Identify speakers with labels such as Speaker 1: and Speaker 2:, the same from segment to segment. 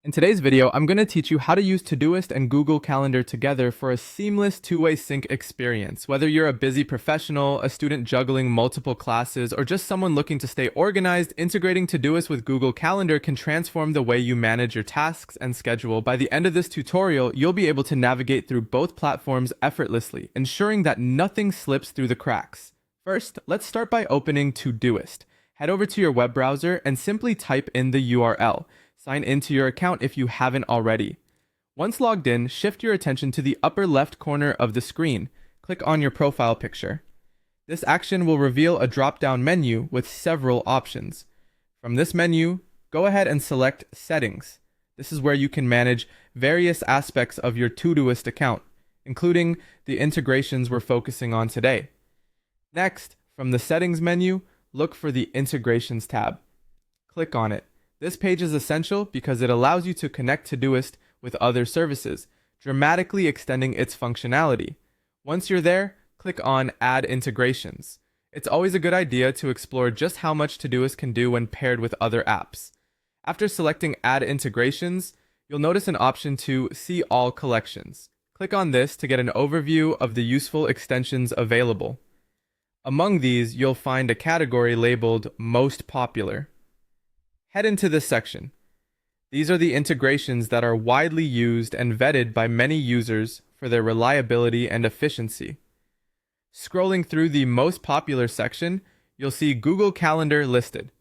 Speaker 1: In today's video, I'm going to teach you how to use Todoist and Google Calendar together for a seamless two-way sync experience. Whether you're a busy professional, a student juggling multiple classes, or just someone looking to stay organized, integrating Todoist with Google Calendar can transform the way you manage your tasks and schedule. By the end of this tutorial, you'll be able to navigate through both platforms effortlessly, ensuring that nothing slips through the cracks. First, let's start by opening Todoist. Head over to your web browser and simply type in the URL. Sign into your account if you haven't already. Once logged in, shift your attention to the upper left corner of the screen. Click on your profile picture. This action will reveal a drop-down menu with several options. From this menu, go ahead and select Settings. This is where you can manage various aspects of your Todoist account, including the integrations we're focusing on today. Next, from the Settings menu, look for the Integrations tab. Click on it. This page is essential because it allows you to connect Todoist with other services, dramatically extending its functionality. Once you're there, click on Add Integrations. It's always a good idea to explore just how much Todoist can do when paired with other apps. After selecting Add Integrations, you'll notice an option to See All Collections. Click on this to get an overview of the useful extensions available. Among these, you'll find a category labeled Most Popular. Head into this section. These are the integrations that are widely used and vetted by many users for their reliability and efficiency. Scrolling through the most popular section, you'll see Google Calendar listed.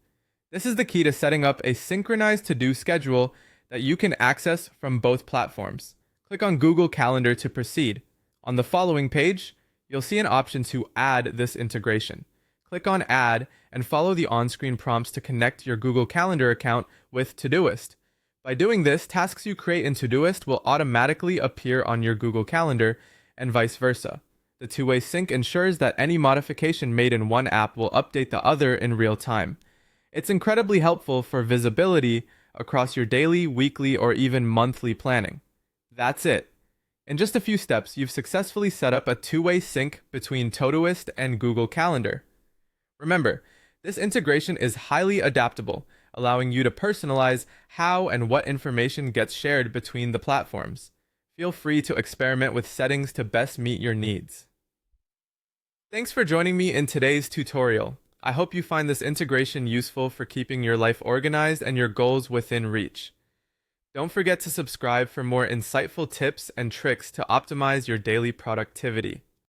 Speaker 1: This is the key to setting up a synchronized to-do schedule that you can access from both platforms. Click on Google Calendar to proceed. On the following page, you'll see an option to add this integration. Click on Add and follow the on-screen prompts to connect your Google Calendar account with Todoist. By doing this, tasks you create in Todoist will automatically appear on your Google Calendar and vice versa. The two-way sync ensures that any modification made in one app will update the other in real time. It's incredibly helpful for visibility across your daily, weekly, or even monthly planning. That's it. In just a few steps, you've successfully set up a two-way sync between Todoist and Google Calendar. Remember, this integration is highly adaptable, allowing you to personalize how and what information gets shared between the platforms. Feel free to experiment with settings to best meet your needs. Thanks for joining me in today's tutorial. I hope you find this integration useful for keeping your life organized and your goals within reach. Don't forget to subscribe for more insightful tips and tricks to optimize your daily productivity.